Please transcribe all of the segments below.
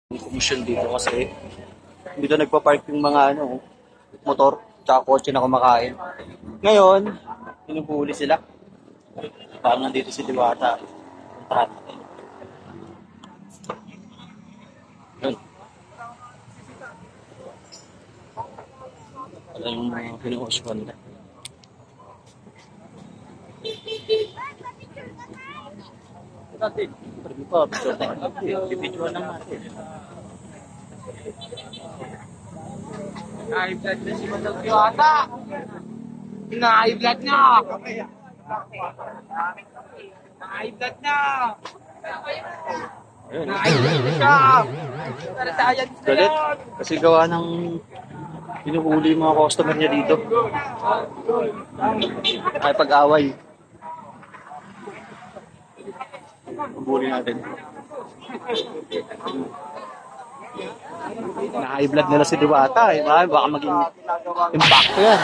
Komisyon dito kasi dito nagpa-park yung mga motor tsaka kotse na kumakain. Ngayon, hinuhuli sila. Parang nandito si Diwata. Puntahan natin. Yun. Wala yung mga pinuhuswan nila. Pwede pa, bibidyoan lang natin. High blood na si Madam Diwata. High blood na. High blood na. Ayun. High blood na siya. Para sa ayan sa Galit. yun. Kasi gawa ng hinuhuli yung mga customer niya dito. Ay pag-away. Huli natin. Na-high blood nila si Diwata. Eh. Baka maging impacto yan.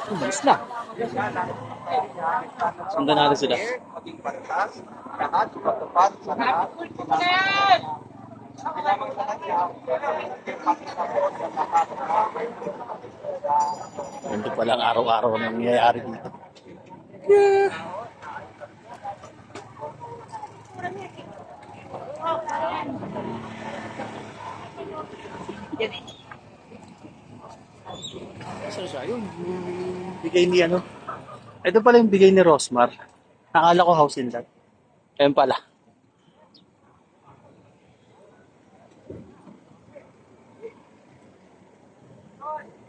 Umalis na. Sundan natin sila. Maging pantas, lahat, patupad sa lahat. Ganito palang araw-araw na nangyayari dito. Saan siya? Yung bigay ni ano? Ito pala yung bigay ni Rosmar. Nakala ko house in lot. Ayun pala.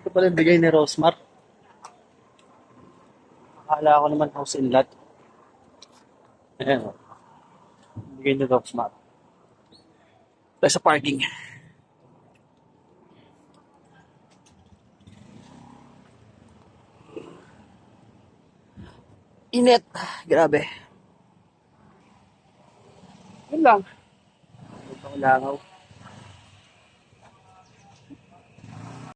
Ito pala yung bigay ni Rosmar. Akala ko naman house in lot. Ayan o. Bigay ni Rosmar. Tayo sa parking. Init. Grabe. Yun lang. Ito ang langaw.